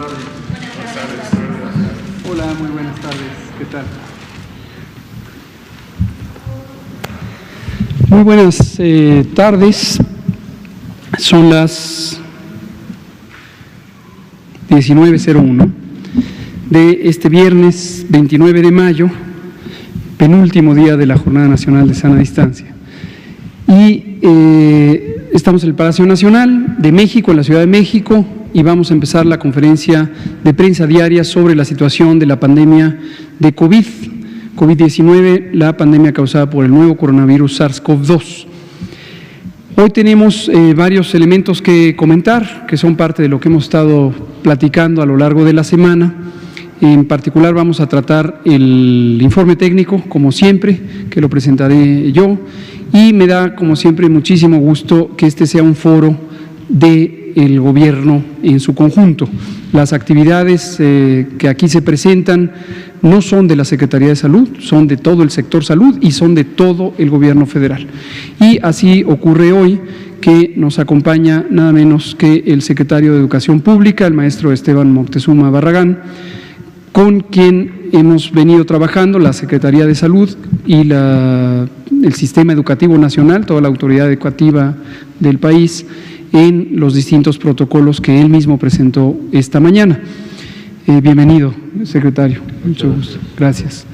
tardes. Buenas tardes. Hola, muy buenas tardes. ¿Qué tal? Muy buenas tardes. Son las 19:01 de este viernes 29 de mayo, penúltimo día de la Jornada Nacional de Sana Distancia. Y estamos en el Palacio Nacional de México, en la Ciudad de México, y vamos a empezar la conferencia de prensa diaria sobre la situación de la pandemia de COVID-19, la pandemia causada por el nuevo coronavirus SARS-CoV-2. Hoy tenemos varios elementos que comentar, que son parte de lo que hemos estado platicando a lo largo de la semana. En particular vamos a tratar el informe técnico, como siempre, que lo presentaré yo, y me da, como siempre, muchísimo gusto que este sea un foro del gobierno en su conjunto. Las actividades que aquí se presentan no son de la Secretaría de Salud, son de todo el sector salud y son de todo el gobierno federal. Y así ocurre hoy, que nos acompaña nada menos que el secretario de Educación Pública, el maestro Esteban Moctezuma Barragán, con quien hemos venido trabajando la Secretaría de Salud y el Sistema Educativo Nacional, toda la autoridad educativa del país, en los distintos protocolos que él mismo presentó esta mañana. Bienvenido, secretario. Mucho gusto. Gracias.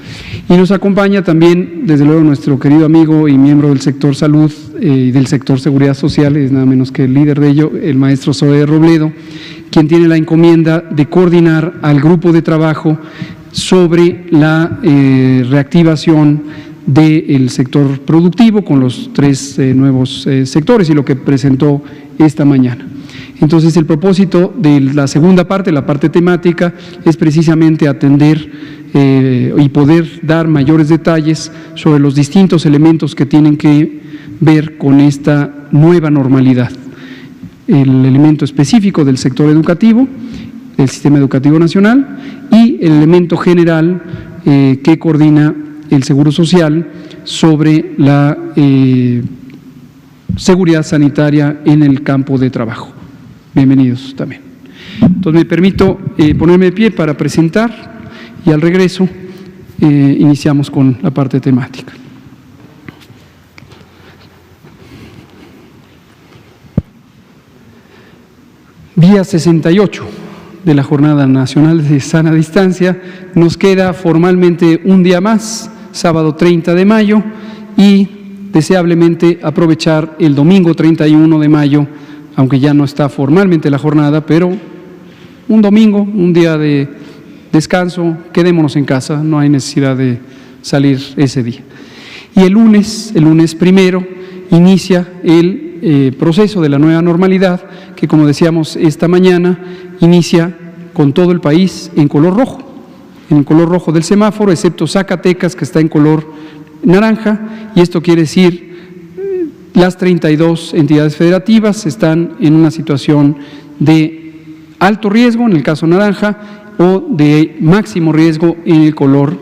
Y nos acompaña también, desde luego, nuestro querido amigo y miembro del sector salud y del sector seguridad social, es nada menos que el líder de ello, el maestro Zoe Robledo, quien tiene la encomienda de coordinar al grupo de trabajo sobre la reactivación del sector productivo con los tres nuevos sectores y lo que presentó esta mañana. Entonces, el propósito de la segunda parte, la parte temática, es precisamente atender y poder dar mayores detalles sobre los distintos elementos que tienen que ver con esta nueva normalidad. El elemento específico del sector educativo, del Sistema Educativo Nacional, y el elemento general que coordina el Seguro Social sobre la seguridad sanitaria en el campo de trabajo. Bienvenidos también. Entonces, me permito ponerme de pie para presentar y al regreso iniciamos con la parte temática. Día 68 de la Jornada Nacional de Sana Distancia. Nos queda formalmente un día más, sábado 30 de mayo, y deseablemente aprovechar el domingo 31 de mayo, aunque ya no está formalmente la jornada, pero un domingo, un día de descanso, quedémonos en casa, no hay necesidad de salir ese día. Y el lunes primero, inicia el proceso de la nueva normalidad, que como decíamos esta mañana, inicia con todo el país en color rojo, en el color rojo del semáforo, excepto Zacatecas, que está en color naranja, y esto quiere decir las 32 entidades federativas están en una situación de alto riesgo, en el caso naranja, o de máximo riesgo en el color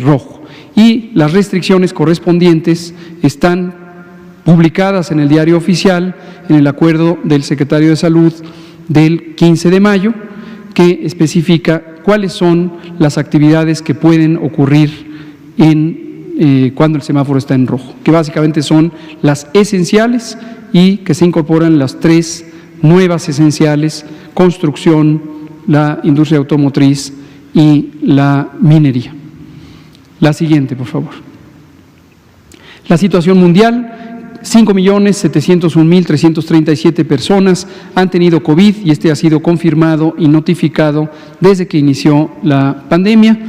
rojo. Y las restricciones correspondientes están publicadas en el Diario Oficial, en el acuerdo del secretario de Salud del 15 de mayo, que especifica cuáles son las actividades que pueden ocurrir cuando el semáforo está en rojo, que básicamente son las esenciales y que se incorporan las tres nuevas esenciales: construcción, la industria automotriz y la minería. La siguiente, por favor. La situación mundial: 5.701.337 personas han tenido COVID y este ha sido confirmado y notificado desde que inició la pandemia.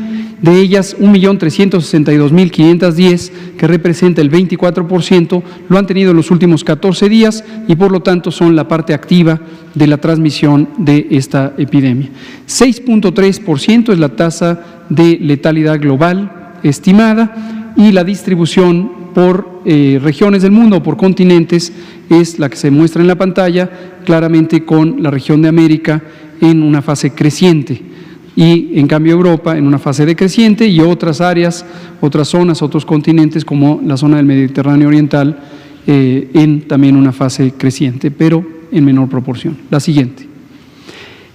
De ellas, 1.362.510, que representa el 24%, lo han tenido en los últimos 14 días y por lo tanto son la parte activa de la transmisión de esta epidemia. 6.3% es la tasa de letalidad global estimada y la distribución por regiones del mundo o por continentes es la que se muestra en la pantalla, claramente con la región de América en una fase creciente. Y en cambio Europa en una fase decreciente y otras áreas, otras zonas, otros continentes como la zona del Mediterráneo Oriental en también una fase creciente, pero en menor proporción. La siguiente.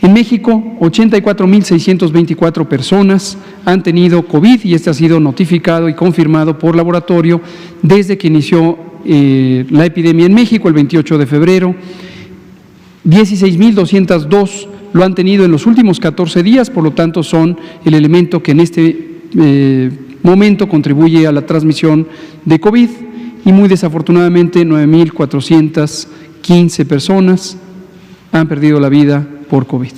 En México, 84.624 personas han tenido COVID y este ha sido notificado y confirmado por laboratorio desde que inició la epidemia en México el 28 de febrero. 16.202 lo han tenido en los últimos 14 días, por lo tanto son el elemento que en este momento contribuye a la transmisión de COVID y muy desafortunadamente 9.415 personas han perdido la vida por COVID.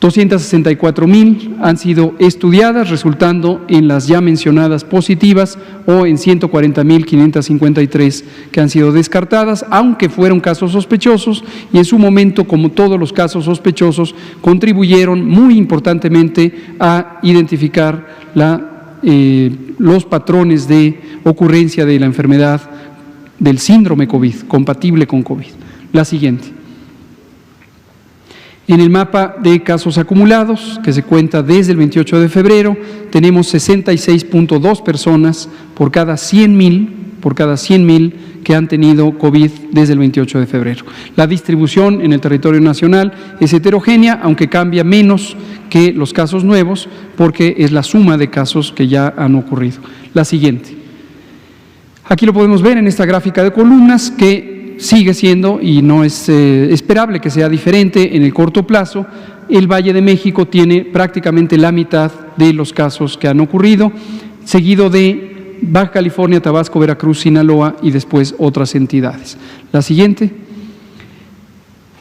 264,000 han sido estudiadas, resultando en las ya mencionadas positivas o en 140,553 que han sido descartadas, aunque fueron casos sospechosos y en su momento, como todos los casos sospechosos, contribuyeron muy importantemente a identificar los patrones de ocurrencia de la enfermedad del síndrome COVID, compatible con COVID. La siguiente. En el mapa de casos acumulados, que se cuenta desde el 28 de febrero, tenemos 66.2 personas por cada 100,000 que han tenido COVID desde el 28 de febrero. La distribución en el territorio nacional es heterogénea, aunque cambia menos que los casos nuevos, porque es la suma de casos que ya han ocurrido. La siguiente. Aquí lo podemos ver en esta gráfica de columnas que sigue siendo, y no es esperable que sea diferente en el corto plazo, el Valle de México tiene prácticamente la mitad de los casos que han ocurrido, seguido de Baja California, Tabasco, Veracruz, Sinaloa y después otras entidades. La siguiente.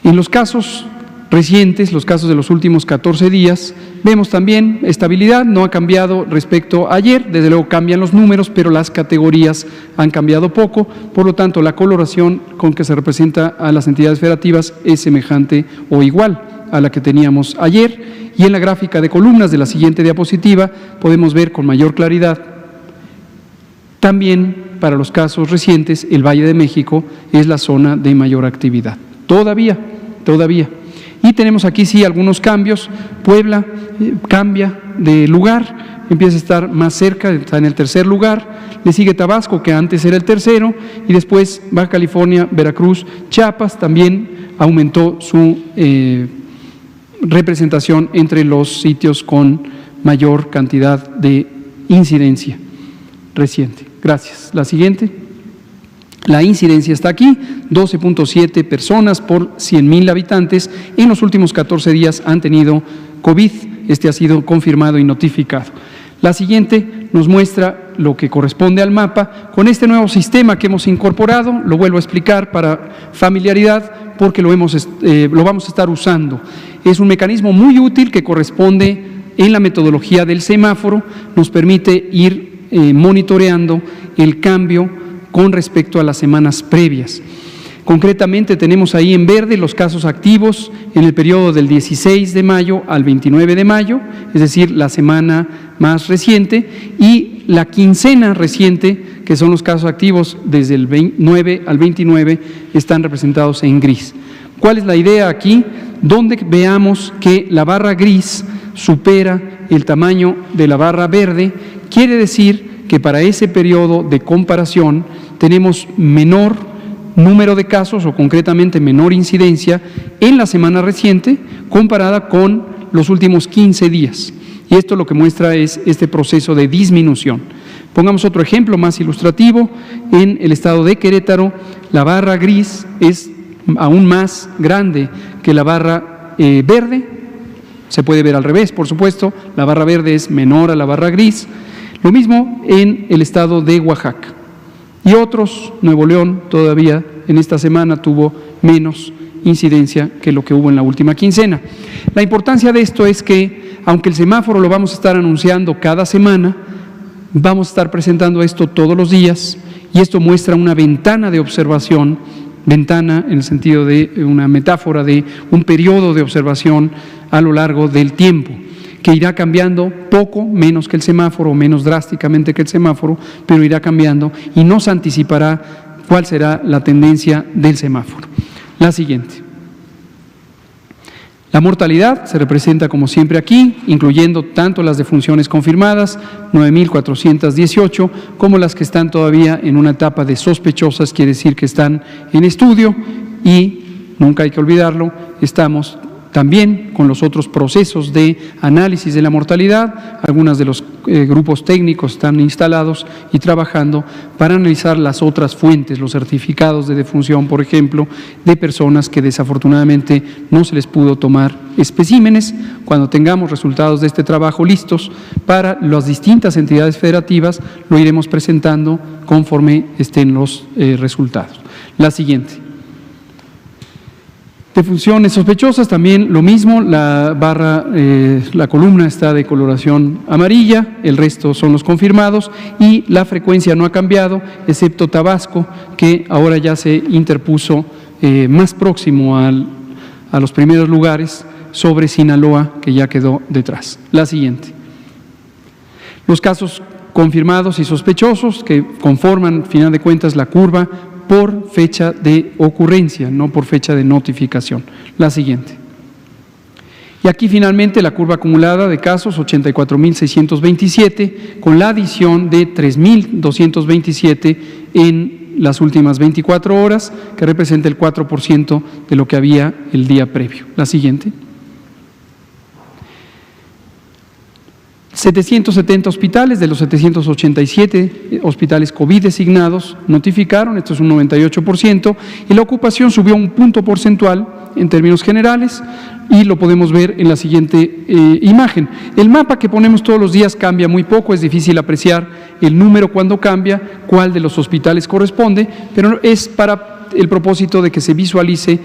En los casos recientes, los casos de los últimos 14 días, vemos también estabilidad, no ha cambiado respecto a ayer, desde luego cambian los números, pero las categorías han cambiado poco, por lo tanto la coloración con que se representa a las entidades federativas es semejante o igual a la que teníamos ayer, y en la gráfica de columnas de la siguiente diapositiva podemos ver con mayor claridad. También para los casos recientes, el Valle de México es la zona de mayor actividad. Todavía. Y tenemos aquí sí algunos cambios. Puebla cambia de lugar, empieza a estar más cerca, está en el tercer lugar. Le sigue Tabasco, que antes era el tercero, y después Baja California, Veracruz, Chiapas también aumentó su representación entre los sitios con mayor cantidad de incidencia reciente. Gracias. La siguiente. La incidencia está aquí, 12.7 personas por 100,000 habitantes. En los últimos 14 días han tenido COVID, este ha sido confirmado y notificado. La siguiente nos muestra lo que corresponde al mapa con este nuevo sistema que hemos incorporado, lo vuelvo a explicar para familiaridad porque lo vamos a estar usando. Es un mecanismo muy útil que corresponde en la metodología del semáforo, nos permite ir monitoreando el cambio con respecto a las semanas previas. Concretamente tenemos ahí en verde los casos activos en el periodo del 16 de mayo al 29 de mayo, es decir, la semana más reciente, y la quincena reciente, que son los casos activos desde el 9 al 29, están representados en gris. ¿Cuál es la idea aquí? Donde veamos que la barra gris supera el tamaño de la barra verde, quiere decir que para ese periodo de comparación tenemos menor número de casos o concretamente menor incidencia en la semana reciente comparada con los últimos 15 días. Y esto lo que muestra es este proceso de disminución. Pongamos otro ejemplo más ilustrativo. En el estado de Querétaro, la barra gris es aún más grande que la barra verde. Se puede ver al revés, por supuesto. La barra verde es menor a la barra gris. Lo mismo en el estado de Oaxaca. Y otros, Nuevo León todavía en esta semana tuvo menos incidencia que lo que hubo en la última quincena. La importancia de esto es que, aunque el semáforo lo vamos a estar anunciando cada semana, vamos a estar presentando esto todos los días y esto muestra una ventana de observación, ventana en el sentido de una metáfora de un periodo de observación a lo largo del tiempo, que irá cambiando poco, menos que el semáforo, menos drásticamente que el semáforo, pero irá cambiando y nos anticipará cuál será la tendencia del semáforo. La siguiente. La mortalidad se representa como siempre aquí, incluyendo tanto las defunciones confirmadas, 9,418, como las que están todavía en una etapa de sospechosas, quiere decir que están en estudio y, nunca hay que olvidarlo, estamos también con los otros procesos de análisis de la mortalidad. Algunos de los grupos técnicos están instalados y trabajando para analizar las otras fuentes, los certificados de defunción, por ejemplo, de personas que desafortunadamente no se les pudo tomar especímenes. Cuando tengamos resultados de este trabajo listos para las distintas entidades federativas, lo iremos presentando conforme estén los resultados. La siguiente. Defunciones sospechosas, también lo mismo, la columna está de coloración amarilla, el resto son los confirmados y la frecuencia no ha cambiado, excepto Tabasco, que ahora ya se interpuso más próximo a los primeros lugares sobre Sinaloa, que ya quedó detrás. La siguiente. Los casos confirmados y sospechosos que conforman, al final de cuentas, la curva por fecha de ocurrencia, no por fecha de notificación. La siguiente. Y aquí finalmente la curva acumulada de casos, 84.627, con la adición de 3.227 en las últimas 24 horas, que representa el 4% de lo que había el día previo. La siguiente. 770 hospitales, de los 787 hospitales COVID designados, notificaron, esto es un 98%, y la ocupación subió un punto porcentual en términos generales, y lo podemos ver en la siguiente imagen. El mapa que ponemos todos los días cambia muy poco, es difícil apreciar el número cuando cambia, cuál de los hospitales corresponde, pero es para el propósito de que se visualice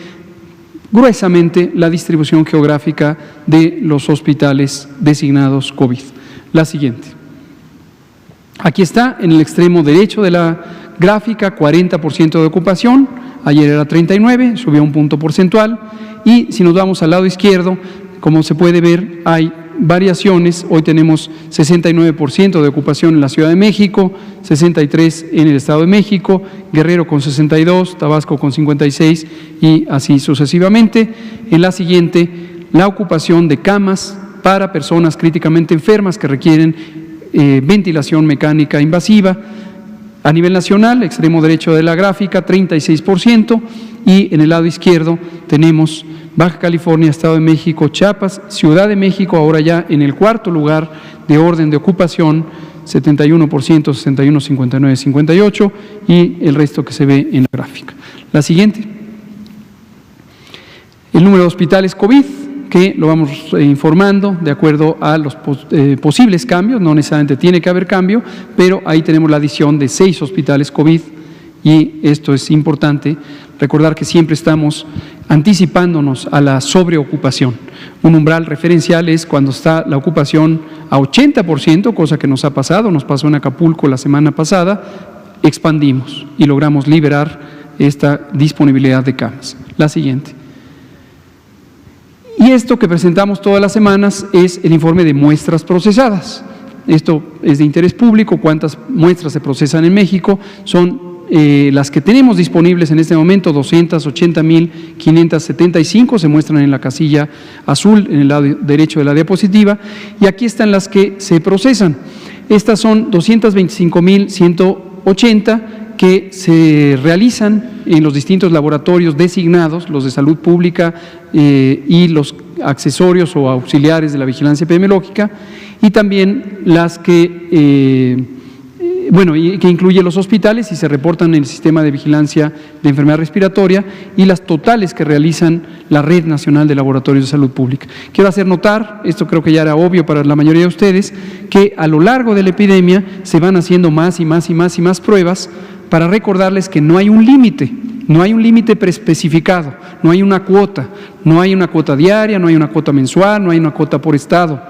gruesamente la distribución geográfica de los hospitales designados COVID. La siguiente. Aquí está, en el extremo derecho de la gráfica, 40% de ocupación, ayer era 39, subió un punto porcentual, y si nos vamos al lado izquierdo, como se puede ver, hay variaciones. Hoy tenemos 69% de ocupación en la Ciudad de México, 63% en el Estado de México, Guerrero con 62%, Tabasco con 56% y así sucesivamente. En la siguiente, la ocupación de camas para personas críticamente enfermas que requieren ventilación mecánica invasiva. A nivel nacional, extremo derecho de la gráfica, 36%, y en el lado izquierdo tenemos Baja California, Estado de México, Chiapas, Ciudad de México, ahora ya en el cuarto lugar de orden de ocupación, 71%, 61, 59, 58, y el resto que se ve en la gráfica. La siguiente. El número de hospitales COVID, que lo vamos informando de acuerdo a los posibles cambios, no necesariamente tiene que haber cambio, pero ahí tenemos la adición de 6 hospitales COVID, y esto es importante, recordar que siempre estamos anticipándonos a la sobreocupación. Un umbral referencial es cuando está la ocupación a 80%, cosa que nos ha pasado, nos pasó en Acapulco la semana pasada, expandimos y logramos liberar esta disponibilidad de camas. La siguiente. Y esto que presentamos todas las semanas es el informe de muestras procesadas. Esto es de interés público, cuántas muestras se procesan en México, son las que tenemos disponibles en este momento, 280.575, se muestran en la casilla azul, en el lado derecho de la diapositiva, y aquí están las que se procesan. Estas son 225.180 que se realizan en los distintos laboratorios designados, los de salud pública y los accesorios o auxiliares de la vigilancia epidemiológica, y también las que y que incluye los hospitales y se reportan en el sistema de vigilancia de enfermedad respiratoria, y las totales que realizan la Red Nacional de Laboratorios de Salud Pública. Quiero hacer notar, esto creo que ya era obvio para la mayoría de ustedes, que a lo largo de la epidemia se van haciendo más y más y más y más pruebas, para recordarles que no hay un límite, no hay un límite preespecificado, no hay una cuota diaria, no hay una cuota mensual, no hay una cuota por estado.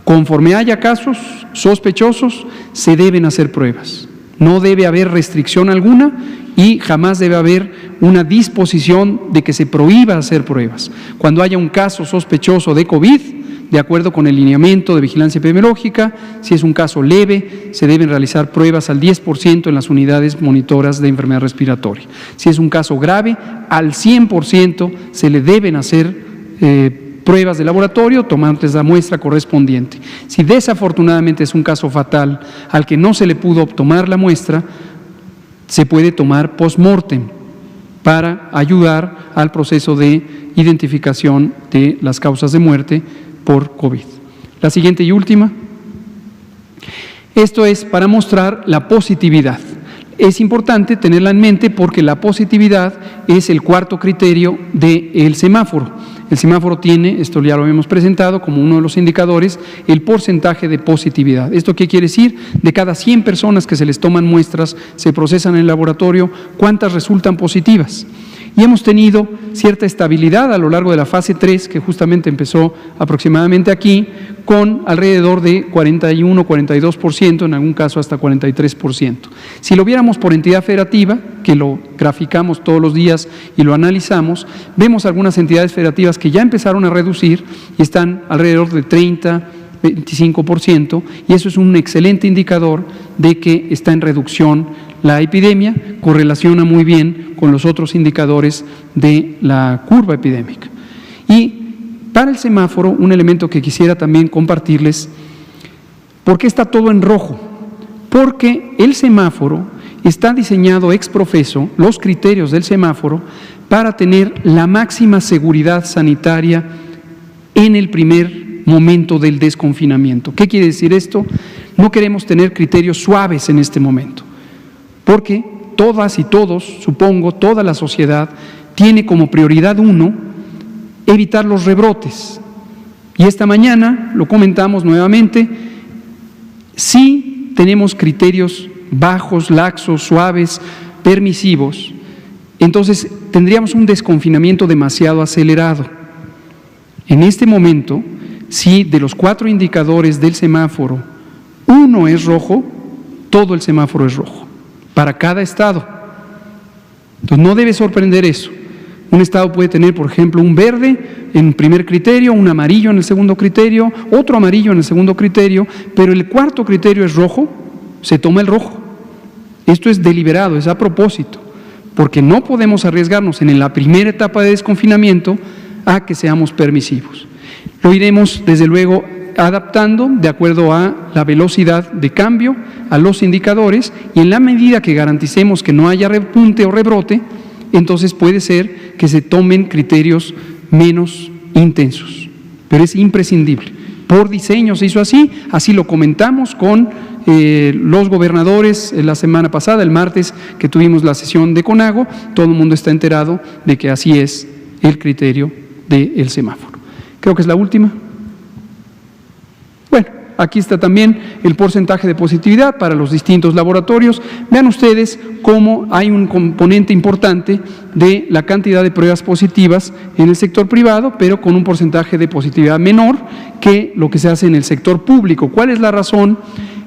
Conforme haya casos sospechosos, se deben hacer pruebas. No debe haber restricción alguna y jamás debe haber una disposición de que se prohíba hacer pruebas. Cuando haya un caso sospechoso de COVID, de acuerdo con el lineamiento de vigilancia epidemiológica, si es un caso leve, se deben realizar pruebas al 10% en las unidades monitoras de enfermedad respiratoria. Si es un caso grave, al 100% se le deben hacer pruebas de laboratorio, tomarles la muestra correspondiente. Si desafortunadamente es un caso fatal al que no se le pudo tomar la muestra, se puede tomar post-mortem. para ayudar al proceso de identificación de las causas de muerte por COVID. La siguiente y última. Esto es para mostrar la positividad. Es importante tenerla en mente porque la positividad es el cuarto criterio del semáforo. El semáforo tiene, esto ya lo hemos presentado como uno de los indicadores, el porcentaje de positividad. ¿Esto qué quiere decir? De cada 100 personas que se les toman muestras, se procesan en el laboratorio, ¿cuántas resultan positivas? Y hemos tenido cierta estabilidad a lo largo de la fase 3, que justamente empezó aproximadamente aquí, con alrededor de 41-42%, en algún caso hasta 43%. Si lo viéramos por entidad federativa, que lo graficamos todos los días y lo analizamos, vemos algunas entidades federativas que ya empezaron a reducir y están alrededor de 30-25%, y eso es un excelente indicador de que está en reducción la epidemia, correlaciona muy bien con los otros indicadores de la curva epidémica. Y para el semáforo, un elemento que quisiera también compartirles, ¿por qué está todo en rojo? Porque el semáforo está diseñado ex profeso, los criterios del semáforo, para tener la máxima seguridad sanitaria en el primer momento del desconfinamiento. ¿Qué quiere decir esto? No queremos tener criterios suaves en este momento, porque todas y todos, supongo, toda la sociedad tiene como prioridad 1 evitar los rebrotes. Y esta mañana lo comentamos nuevamente, si tenemos criterios bajos, laxos, suaves, permisivos, entonces tendríamos un desconfinamiento demasiado acelerado. En este momento, si de los 4 indicadores del semáforo, uno es rojo, todo el semáforo es rojo, para cada estado. Entonces no debe sorprender eso. Un estado puede tener, por ejemplo, un verde en primer criterio, un amarillo en el segundo criterio, otro amarillo en el segundo criterio, pero el cuarto criterio es rojo, se toma el rojo. Esto es deliberado, es a propósito, porque no podemos arriesgarnos en la primera etapa de desconfinamiento a que seamos permisivos. Lo iremos, desde luego, adaptando de acuerdo a la velocidad de cambio, a los indicadores, y en la medida que garanticemos que no haya repunte o rebrote, entonces puede ser que se tomen criterios menos intensos, pero es imprescindible. Por diseño se hizo así, así lo comentamos con los gobernadores la semana pasada, el martes que tuvimos la sesión de CONAGO, todo el mundo está enterado de que así es el criterio del semáforo. Creo que es la última. Bueno, aquí está también el porcentaje de positividad para los distintos laboratorios. Vean ustedes cómo hay un componente importante de la cantidad de pruebas positivas en el sector privado, pero con un porcentaje de positividad menor que lo que se hace en el sector público. ¿Cuál es la razón?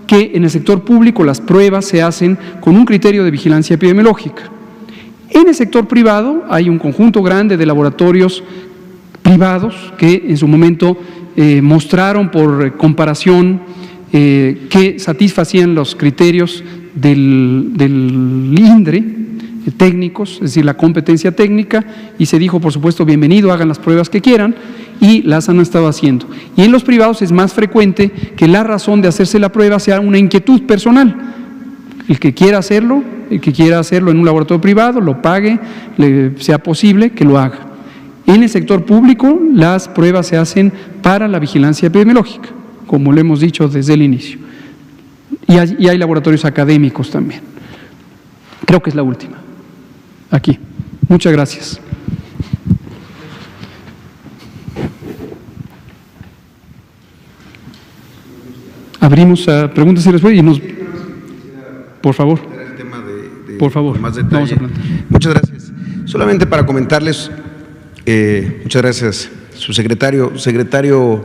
Que en el sector público las pruebas se hacen con un criterio de vigilancia epidemiológica. En el sector privado hay un conjunto grande de laboratorios privados que en su momento mostraron por comparación que satisfacían los criterios del INDRE técnicos, es decir, la competencia técnica, y se dijo, por supuesto, bienvenido, hagan las pruebas que quieran, y las han estado haciendo. Y en los privados es más frecuente que la razón de hacerse la prueba sea una inquietud personal. El que quiera hacerlo en un laboratorio privado, lo pague, sea posible que lo haga. En el sector público, las pruebas se hacen para la vigilancia epidemiológica, como lo hemos dicho desde el inicio. Y hay laboratorios académicos también. Creo que es la última. Aquí. Muchas gracias. Abrimos a preguntas y respuestas. Por favor. El tema de por favor. Más detalle. Vamos a plantear. Muchas gracias. Solamente para comentarles, muchas gracias, subsecretario, secretario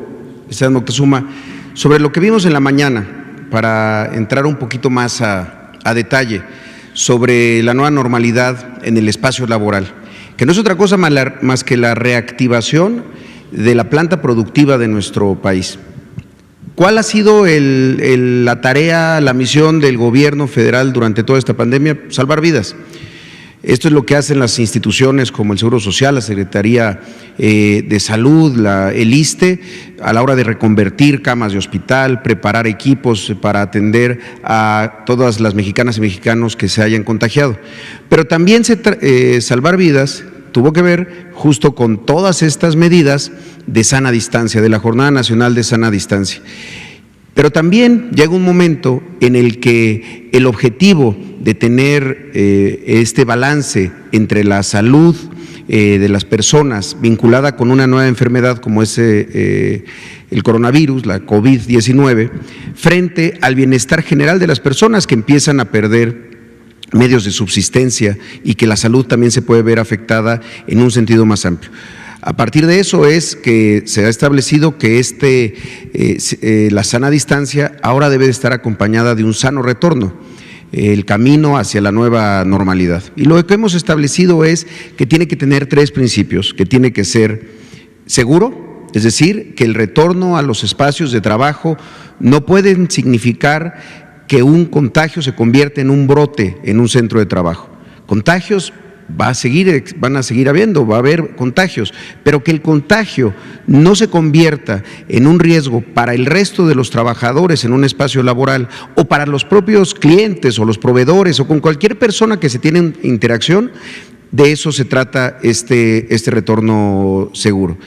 Esteban Moctezuma, sobre lo que vimos en la mañana, para entrar un poquito más a detalle sobre la nueva normalidad en el espacio laboral, que no es otra cosa más que la reactivación de la planta productiva de nuestro país. ¿Cuál ha sido la tarea, la misión del gobierno federal durante toda esta pandemia? Salvar vidas. Esto es lo que hacen las instituciones como el Seguro Social, la Secretaría de Salud, el ISSSTE, a la hora de reconvertir camas de hospital, preparar equipos para atender a todas las mexicanas y mexicanos que se hayan contagiado. Pero también salvar vidas tuvo que ver justo con todas estas medidas de sana distancia, de la Jornada Nacional de Sana Distancia. Pero también llega un momento en el que el objetivo de tener este balance entre la salud de las personas vinculada con una nueva enfermedad como es el coronavirus, la COVID-19, frente al bienestar general de las personas que empiezan a perder medios de subsistencia y que la salud también se puede ver afectada en un sentido más amplio. A partir de eso es que se ha establecido que la sana distancia ahora debe de estar acompañada de un sano retorno, el camino hacia la nueva normalidad. Y lo que hemos establecido es que tiene que tener 3 principios, que tiene que ser seguro, es decir, que el retorno a los espacios de trabajo no pueden significar que un contagio se convierte en un brote en un centro de trabajo. Contagios van a seguir habiendo, va a haber contagios, pero que el contagio no se convierta en un riesgo para el resto de los trabajadores en un espacio laboral o para los propios clientes o los proveedores o con cualquier persona que se tiene interacción, de eso se trata este retorno seguro.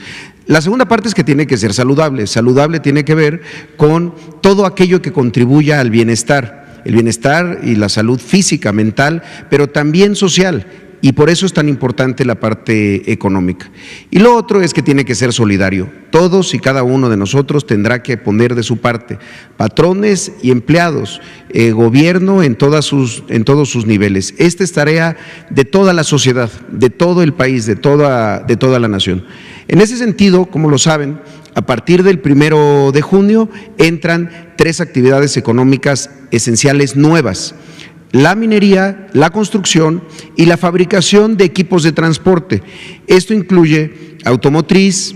La segunda parte es que tiene que ser saludable. Saludable tiene que ver con todo aquello que contribuya al bienestar, el bienestar y la salud física, mental, pero también social. Y por eso es tan importante la parte económica. Y lo otro es que tiene que ser solidario. Todos y cada uno de nosotros tendrá que poner de su parte, patrones y empleados, gobierno en todos sus niveles. Esta es tarea de toda la sociedad, de todo el país, de toda la nación. En ese sentido, como lo saben, a partir del 1 de junio entran 3 actividades económicas esenciales nuevas: la minería, la construcción y la fabricación de equipos de transporte. Esto incluye automotriz,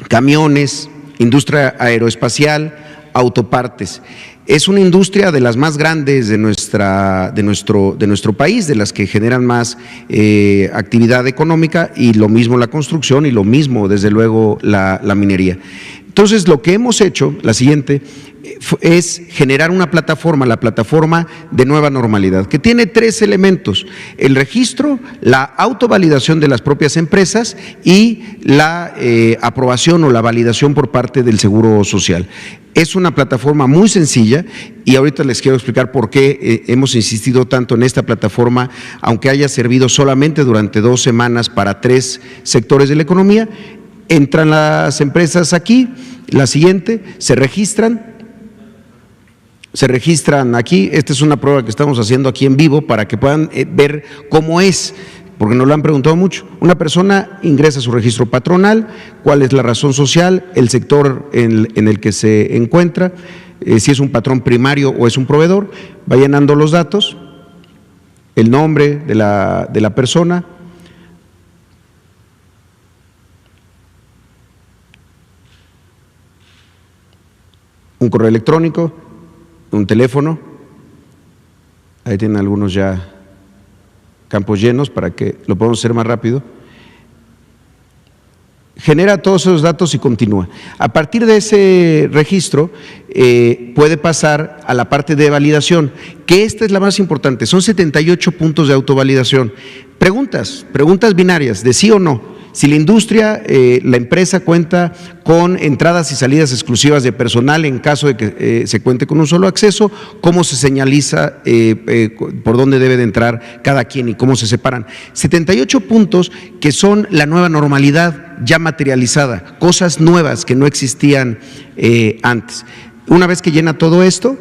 camiones, industria aeroespacial, autopartes. Es una industria de las más grandes de nuestro país, de las que generan más actividad económica, y lo mismo la construcción y lo mismo, desde luego, la minería. Entonces, lo que hemos hecho, la siguiente, es generar una plataforma, la plataforma de nueva normalidad, que tiene 3 elementos: el registro, la autovalidación de las propias empresas y la aprobación o la validación por parte del Seguro Social. Es una plataforma muy sencilla y ahorita les quiero explicar por qué hemos insistido tanto en esta plataforma, aunque haya servido solamente durante 2 semanas para 3 sectores de la economía. Entran las empresas aquí, la siguiente, se registran aquí. Esta es una prueba que estamos haciendo aquí en vivo para que puedan ver cómo es, porque nos lo han preguntado mucho. Una persona ingresa su registro patronal, cuál es la razón social, el sector en el que se encuentra, si es un patrón primario o es un proveedor, va llenando los datos, el nombre de la persona, un correo electrónico, un teléfono. Ahí tienen algunos ya campos llenos para que lo podamos hacer más rápido. Genera todos esos datos y continúa. A partir de ese registro puede pasar a la parte de validación, que esta es la más importante. Son 78 puntos de autovalidación. Preguntas binarias de sí o no. Si la industria, la empresa cuenta con entradas y salidas exclusivas de personal en caso de que se cuente con un solo acceso, cómo se señaliza por dónde debe de entrar cada quien y cómo se separan. 78 puntos que son la nueva normalidad ya materializada, cosas nuevas que no existían antes. Una vez que llena todo esto,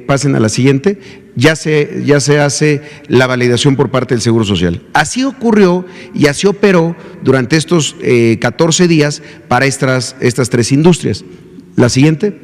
pasen a la siguiente, ya se hace la validación por parte del Seguro Social. Así ocurrió y así operó durante estos 14 días para estas 3 industrias. La siguiente.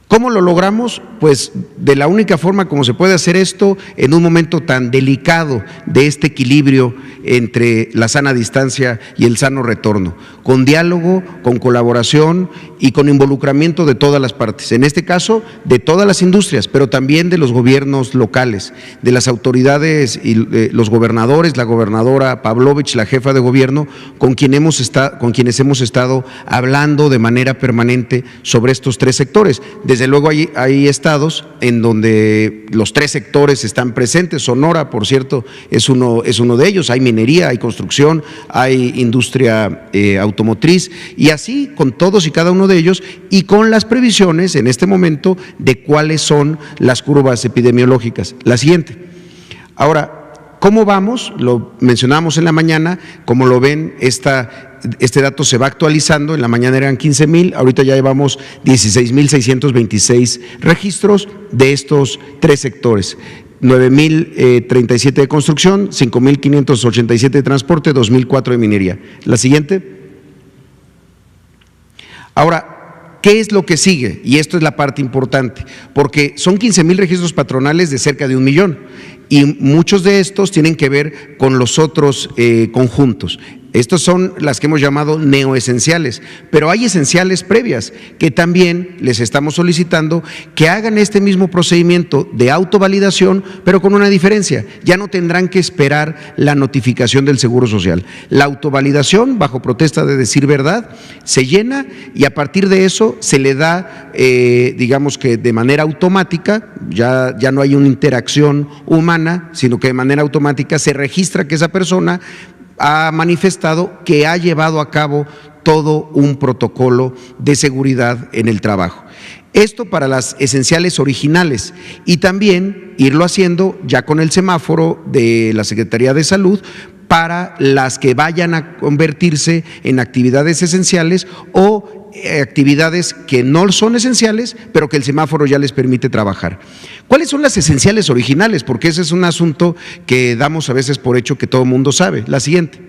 ¿Cómo lo logramos? Pues de la única forma como se puede hacer esto en un momento tan delicado de este equilibrio entre la sana distancia y el sano retorno, con diálogo, con colaboración y con involucramiento de todas las partes, en este caso de todas las industrias, pero también de los gobiernos locales, de las autoridades y los gobernadores, la gobernadora Pavlovich, la jefa de gobierno, con quienes hemos estado hablando de manera permanente sobre estos tres sectores. Desde luego hay estados en donde los tres sectores están presentes. Sonora, por cierto, es uno de ellos. Hay minería, hay construcción, hay industria automotriz, y así con todos y cada uno de ellos, y con las previsiones en este momento de cuáles son las curvas epidemiológicas. La siguiente. Ahora, ¿cómo vamos? Lo mencionamos en la mañana. Como lo ven, este dato se va actualizando. En la mañana eran 15,000, ahorita ya llevamos 16,626 registros de estos tres sectores. 9,037 de construcción, 5,587 de transporte, 2,004 de minería. La siguiente. Ahora, ¿qué es lo que sigue? Y esto es la parte importante, porque son 15,000 registros patronales de cerca de 1 millón, y muchos de estos tienen que ver con los otros conjuntos. Estos son las que hemos llamado neoesenciales, pero hay esenciales previas que también les estamos solicitando que hagan este mismo procedimiento de autovalidación, pero con una diferencia: ya no tendrán que esperar la notificación del Seguro Social. La autovalidación, bajo protesta de decir verdad, se llena y a partir de eso se le da, digamos que de manera automática, ya no hay una interacción humana, sino que de manera automática se registra que esa persona ha manifestado que ha llevado a cabo todo un protocolo de seguridad en el trabajo. Esto para las esenciales originales, y también irlo haciendo ya con el semáforo de la Secretaría de Salud para las que vayan a convertirse en actividades esenciales o actividades que no son esenciales, pero que el semáforo ya les permite trabajar. ¿Cuáles son las esenciales originales? Porque ese es un asunto que damos a veces por hecho que todo el mundo sabe. La siguiente.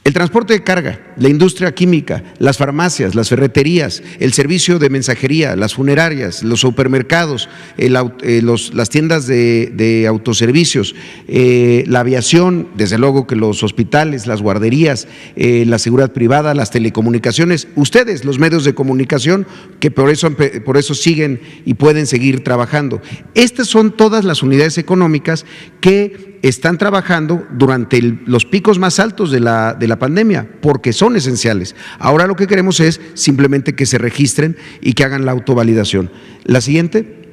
El transporte de carga, la industria química, las farmacias, las ferreterías, el servicio de mensajería, las funerarias, los supermercados, las tiendas de autoservicios, la aviación, desde luego que los hospitales, las guarderías, la seguridad privada, las telecomunicaciones, ustedes, los medios de comunicación, que por eso siguen y pueden seguir trabajando. Estas son todas las unidades económicas que están trabajando durante los picos más altos de la pandemia, porque son esenciales. Ahora lo que queremos es simplemente que se registren y que hagan la autovalidación. La siguiente.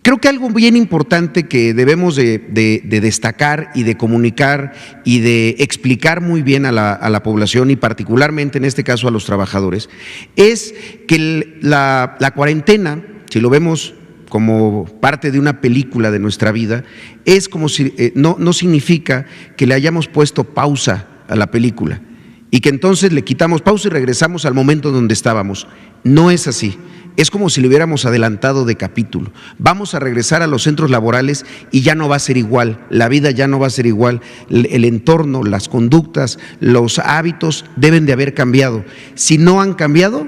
Creo que algo bien importante que debemos de destacar y de comunicar y de explicar muy bien a la población, y particularmente en este caso a los trabajadores, es que la cuarentena, si lo vemos como parte de una película de nuestra vida, es como si no significa que le hayamos puesto pausa a la película y que entonces le quitamos pausa y regresamos al momento donde estábamos. No es así. Es como si le hubiéramos adelantado de capítulo. Vamos a regresar a los centros laborales y ya no va a ser igual, la vida ya no va a ser igual, el entorno, las conductas, los hábitos deben de haber cambiado. Si no han cambiado,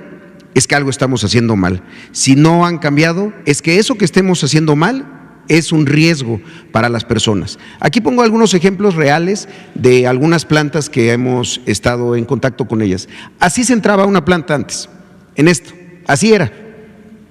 es que algo estamos haciendo mal. Si no han cambiado, es que eso que estemos haciendo mal es un riesgo para las personas. Aquí pongo algunos ejemplos reales de algunas plantas que hemos estado en contacto con ellas. Así se entraba una planta antes, en esto, así era.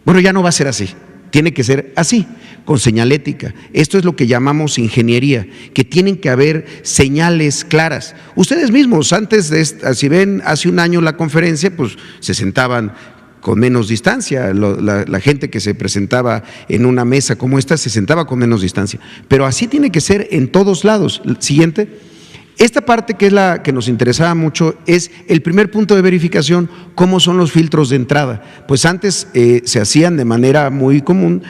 Bueno, ya no va a ser así, tiene que ser así, con señalética. Esto es lo que llamamos ingeniería, que tienen que haber señales claras. Ustedes mismos, antes de si ven hace un año la conferencia, pues se sentaban con menos distancia, la gente que se presentaba en una mesa como esta se sentaba con menos distancia, pero así tiene que ser en todos lados. Siguiente. Esta parte, que es la que nos interesaba mucho, es el primer punto de verificación: cómo son los filtros de entrada. Pues antes se hacían de manera muy común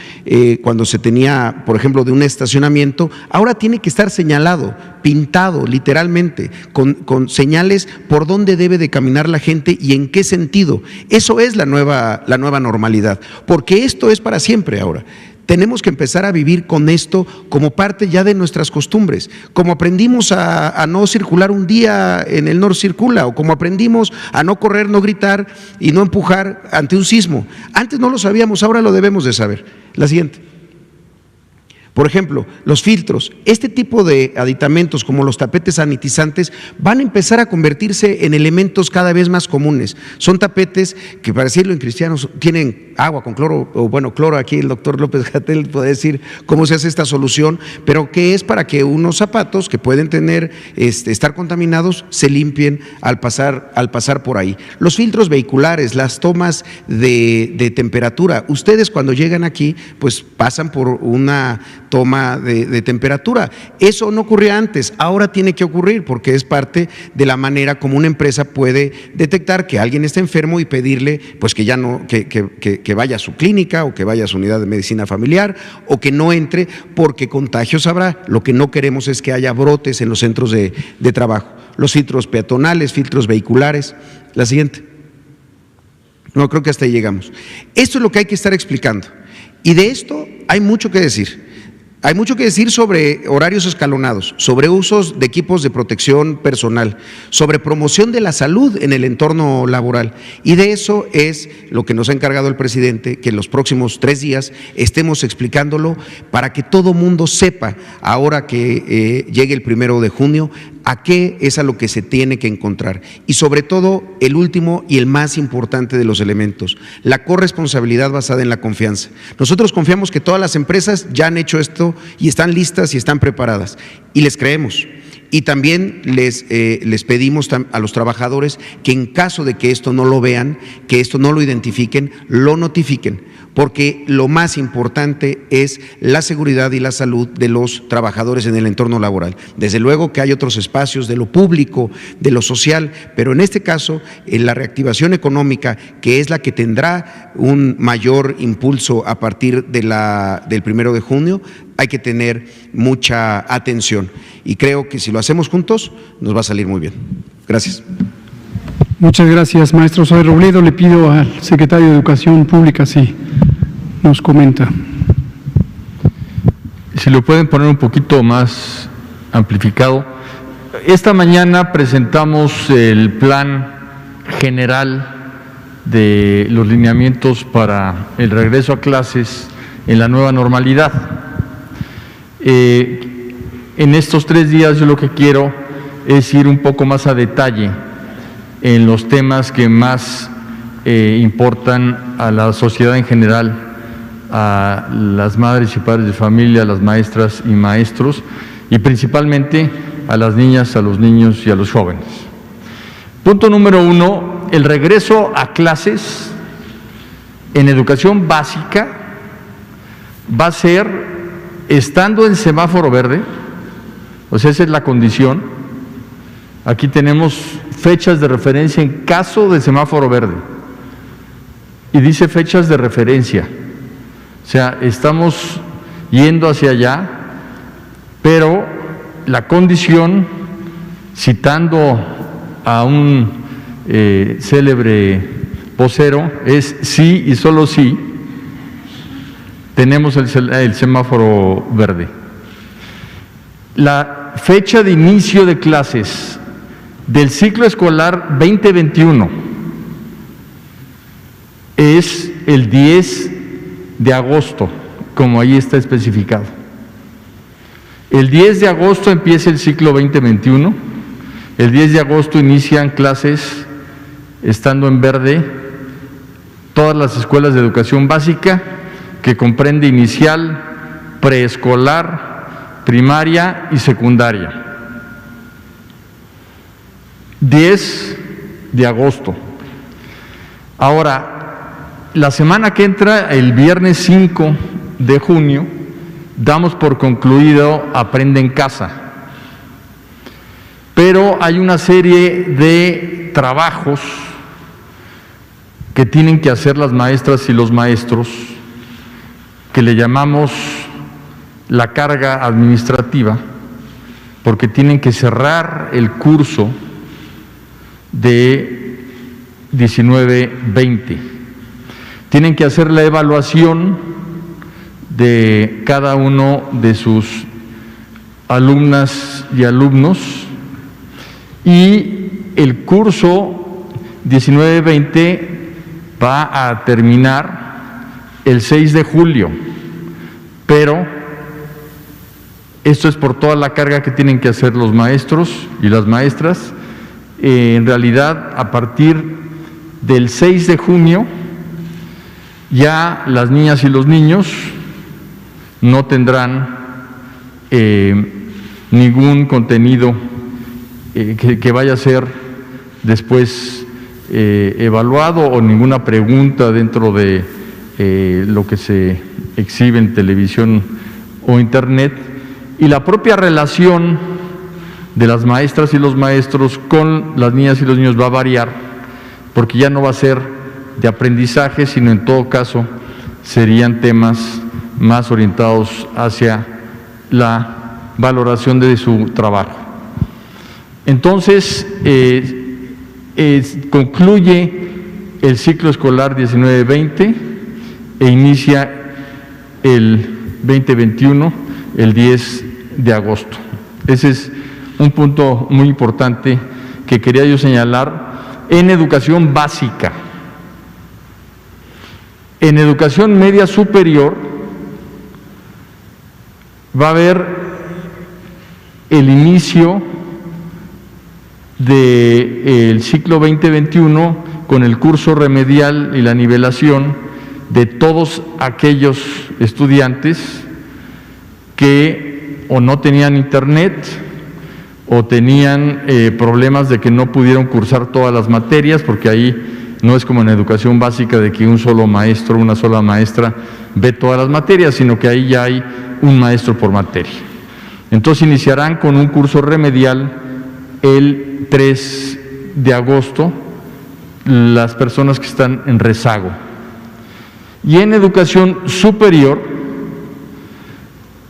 cuando se tenía, por ejemplo, de un estacionamiento. Ahora tiene que estar señalado, pintado literalmente, con señales por dónde debe de caminar la gente y en qué sentido. Eso es la nueva normalidad, porque esto es para siempre ahora. tenemos que empezar a vivir con esto como parte ya de nuestras costumbres, como aprendimos a no circular un día en el no circula, o como aprendimos a no correr, no gritar y no empujar ante un sismo. Antes no lo sabíamos, ahora lo debemos de saber. La siguiente. Por ejemplo, los filtros, este tipo de aditamentos como los tapetes sanitizantes van a empezar a convertirse en elementos cada vez más comunes. Son tapetes que, para decirlo en cristianos, tienen agua con cloro, o bueno, cloro, aquí el doctor López-Gatell puede decir cómo se hace esta solución, pero que es para que unos zapatos que pueden tener, estar contaminados, se limpien al pasar por ahí. Los filtros vehiculares, las tomas de temperatura, ustedes cuando llegan aquí, pues pasan por una toma de temperatura. Eso no ocurría antes, ahora tiene que ocurrir porque es parte de la manera como una empresa puede detectar que alguien está enfermo y pedirle pues que ya no, que vaya a su clínica o que vaya a su unidad de medicina familiar o que no entre porque contagios habrá. Lo que no queremos es que haya brotes en los centros de trabajo. Los filtros peatonales, filtros vehiculares. La siguiente. No, creo que hasta ahí llegamos. Esto es lo que hay que estar explicando. Y de esto hay mucho que decir. Hay mucho que decir sobre horarios escalonados, sobre usos de equipos de protección personal, sobre promoción de la salud en el entorno laboral. Y de eso es lo que nos ha encargado el presidente, que en los próximos 3 días estemos explicándolo para que todo mundo sepa, ahora que llegue el 1 de junio, a qué es a lo que se tiene que encontrar. Y sobre todo, el último y el más importante de los elementos, la corresponsabilidad basada en la confianza. Nosotros confiamos que todas las empresas ya han hecho esto y están listas y están preparadas, y les creemos. Y también les pedimos a los trabajadores que en caso de que esto no lo vean, que esto no lo identifiquen, lo notifiquen, porque lo más importante es la seguridad y la salud de los trabajadores en el entorno laboral. Desde luego que hay otros espacios de lo público, de lo social, pero en este caso, en la reactivación económica, que es la que tendrá un mayor impulso a partir del 1 de junio, hay que tener mucha atención. Y creo que si lo hacemos juntos, nos va a salir muy bien. Gracias. Muchas gracias, maestro Zoe Robledo. Le pido al secretario de Educación Pública si nos comenta. Si lo pueden poner un poquito más amplificado. Esta mañana presentamos el plan general de los lineamientos para el regreso a clases en la nueva normalidad. En estos 3 días yo lo que quiero es ir un poco más a detalle en los temas que más importan a la sociedad en general, a las madres y padres de familia, a las maestras y maestros, y principalmente a las niñas, a los niños y a los jóvenes. Punto número 1, el regreso a clases en educación básica va a ser estando en semáforo verde, o sea, esa es la condición. Aquí tenemos fechas de referencia en caso de semáforo verde. Y dice fechas de referencia. O sea, estamos yendo hacia allá, pero la condición, citando a un célebre vocero, es sí y solo sí tenemos el semáforo verde. La fecha de inicio de clases del ciclo escolar 2021 es el 10 de agosto, como ahí está especificado. El 10 de agosto empieza el ciclo 2021, el 10 de agosto inician clases, estando en verde, todas las escuelas de educación básica, que comprende inicial, preescolar, primaria y secundaria. 10 de agosto. Ahora, la semana que entra, el viernes 5 de junio, damos por concluido Aprende en Casa. Pero hay una serie de trabajos que tienen que hacer las maestras y los maestros, que le llamamos la carga administrativa, porque tienen que cerrar el curso de 19-20. Tienen que hacer la evaluación de cada uno de sus alumnas y alumnos, y el curso 19-20 va a terminar el 6 de julio, pero esto es por toda la carga que tienen que hacer los maestros y las maestras. En realidad, a partir del 6 de junio, ya las niñas y los niños no tendrán ningún contenido que vaya a ser después evaluado, o ninguna pregunta dentro de lo que se exhibe en televisión o internet, y la propia relación de las maestras y los maestros con las niñas y los niños va a variar, porque ya no va a ser de aprendizaje, sino en todo caso serían temas más orientados hacia la valoración de su trabajo. Entonces, concluye el ciclo escolar 19-20 e inicia el 2021 el 10 de agosto. Ese es un punto muy importante que quería yo señalar en educación básica. En educación media superior va a haber el inicio del ciclo 2021 con el curso remedial y la nivelación de todos aquellos estudiantes que o no tenían internet o tenían problemas de que no pudieron cursar todas las materias, porque ahí no es como en educación básica de que un solo maestro, una sola maestra ve todas las materias, sino que ahí ya hay un maestro por materia. Entonces iniciarán con un curso remedial el 3 de agosto las personas que están en rezago. Y en educación superior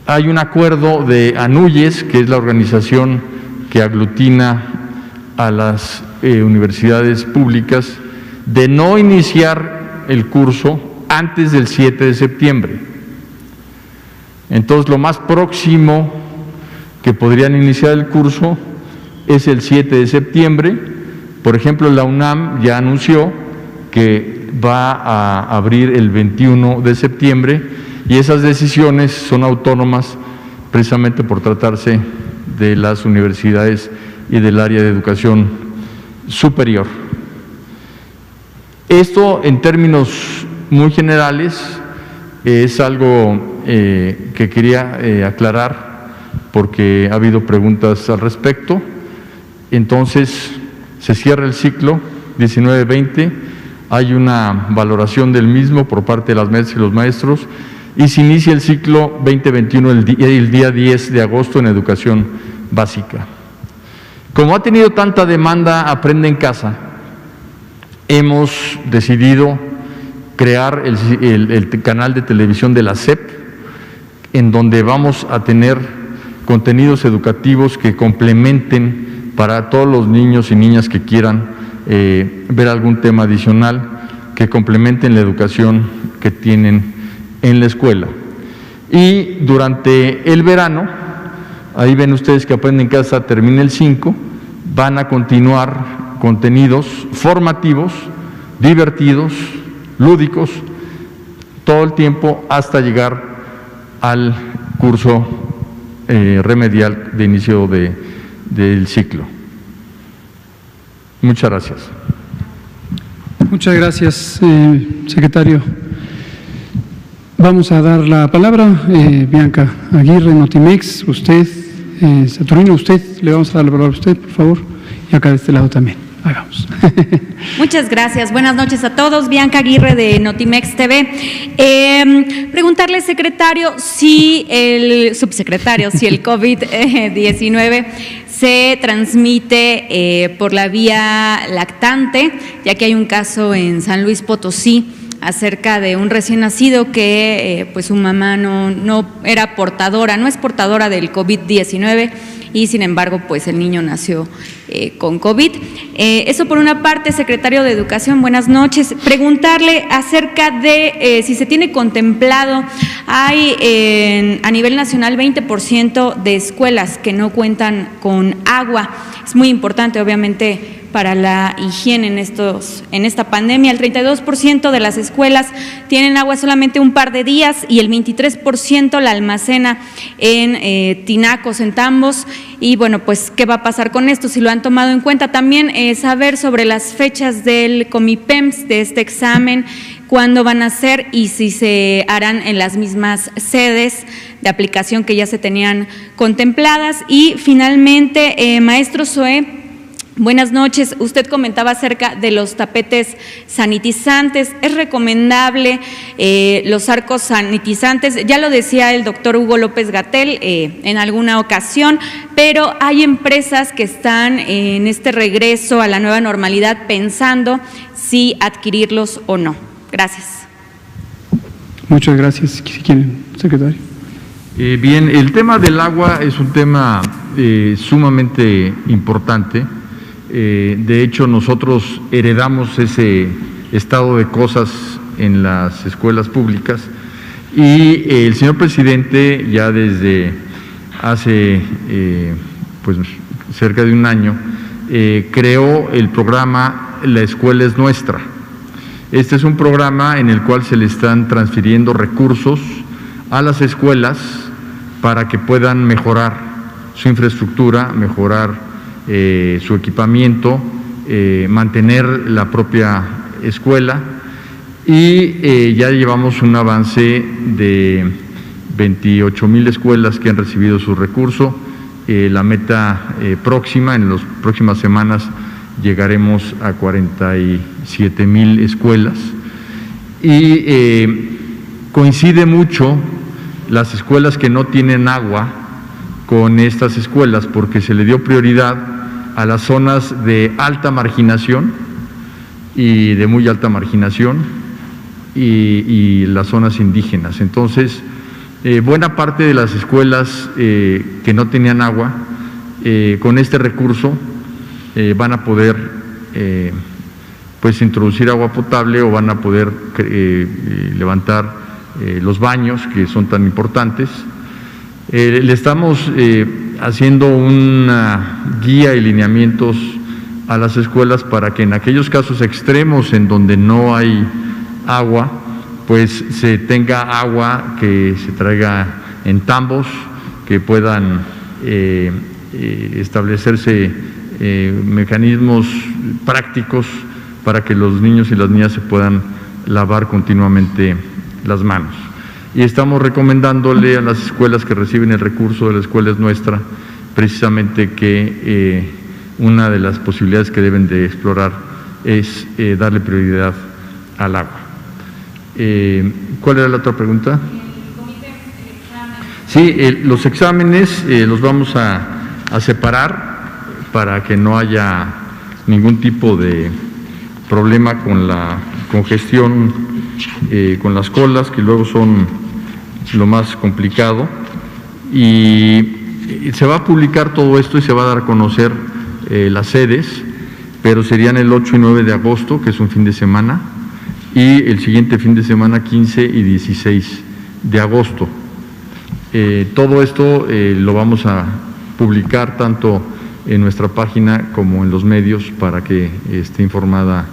hay un acuerdo de ANUYES, que es la organización que aglutina a las universidades públicas, de no iniciar el curso antes del 7 de septiembre. Entonces, lo más próximo que podrían iniciar el curso es el 7 de septiembre. Por ejemplo, la UNAM ya anunció que va a abrir el 21 de septiembre, y esas decisiones son autónomas precisamente por tratarse de las universidades y del área de educación superior. Esto, en términos muy generales, es algo que quería aclarar porque ha habido preguntas al respecto. Entonces, se cierra el ciclo 19-20, hay una valoración del mismo por parte de las maestras y los maestros, y se inicia el ciclo 2021 el día 10 de agosto en educación básica. Como ha tenido tanta demanda Aprende en Casa, hemos decidido crear el canal de televisión de la SEP, en donde vamos a tener contenidos educativos que complementen para todos los niños y niñas que quieran ver algún tema adicional, que complementen la educación que tienen en la escuela. Y durante el verano, ahí ven ustedes que Aprende en Casa termina el 5, van a continuar contenidos formativos, divertidos, lúdicos, todo el tiempo hasta llegar al curso remedial de inicio del ciclo. Muchas gracias. Muchas gracias, secretario. Vamos a dar la palabra, Bianca Aguirre, Notimex, usted, Saturnino, usted, le vamos a dar la palabra a usted, por favor, y acá de este lado también. Hagamos. Muchas gracias. Buenas noches a todos. Bianca Aguirre de Notimex TV. Preguntarle, secretario, si el subsecretario, si el COVID-19 se transmite por la vía lactante, ya que hay un caso en San Luis Potosí acerca de un recién nacido que pues su mamá no era portadora, no es portadora del COVID-19, y sin embargo pues el niño nació con COVID. Eso por una parte. Secretario de Educación, buenas noches. Preguntarle acerca de si se tiene contemplado, hay a nivel nacional 20% de escuelas que no cuentan con agua. Es muy importante, obviamente, para la higiene en esta pandemia. El 32% de las escuelas tienen agua solamente un par de días y el 23% la almacena en tinacos, en tambos. Y bueno, pues, ¿qué va a pasar con esto? Si lo han tomado en cuenta. También saber sobre las fechas del Comipems, de este examen, cuándo van a ser y si se harán en las mismas sedes de aplicación que ya se tenían contempladas. Y finalmente, maestro Zoé, buenas noches. Usted comentaba acerca de los tapetes sanitizantes. ¿Es recomendable los arcos sanitizantes? Ya lo decía el doctor Hugo López-Gatell en alguna ocasión, pero hay empresas que están en este regreso a la nueva normalidad pensando si adquirirlos o no. Gracias. Muchas gracias. Si quieren, secretario. Bien, el tema del agua es un tema sumamente importante. De hecho, nosotros heredamos ese estado de cosas en las escuelas públicas y el señor presidente ya desde hace pues cerca de un año creó el programa La Escuela es Nuestra. Este es un programa en el cual se le están transfiriendo recursos a las escuelas para que puedan mejorar su infraestructura, mejorar su equipamiento, mantener la propia escuela y ya llevamos un avance de 28,000 escuelas que han recibido su recurso. La meta próxima, en las próximas semanas llegaremos a 47,000 escuelas y coincide mucho las escuelas que no tienen agua con estas escuelas porque se le dio prioridad a las zonas de alta marginación y de muy alta marginación y las zonas indígenas. Entonces, buena parte de las escuelas que no tenían agua, con este recurso van a poder pues introducir agua potable o van a poder levantar los baños que son tan importantes. Le estamos haciendo una guía y lineamientos a las escuelas para que en aquellos casos extremos en donde no hay agua, pues se tenga agua que se traiga en tambos, que puedan establecerse mecanismos prácticos para que los niños y las niñas se puedan lavar continuamente las manos. Y estamos recomendándole a las escuelas que reciben el recurso de La Escuela es Nuestra, precisamente que una de las posibilidades que deben de explorar es darle prioridad al agua. ¿Cuál era la otra pregunta? Sí, los exámenes los vamos a separar para que no haya ningún tipo de problema con la congestión, con las colas, que luego son lo más complicado, y se va a publicar todo esto y se va a dar a conocer las sedes, pero serían el 8 y 9 de agosto, que es un fin de semana, y el siguiente fin de semana 15 y 16 de agosto. Todo esto lo vamos a publicar tanto en nuestra página como en los medios para que esté informada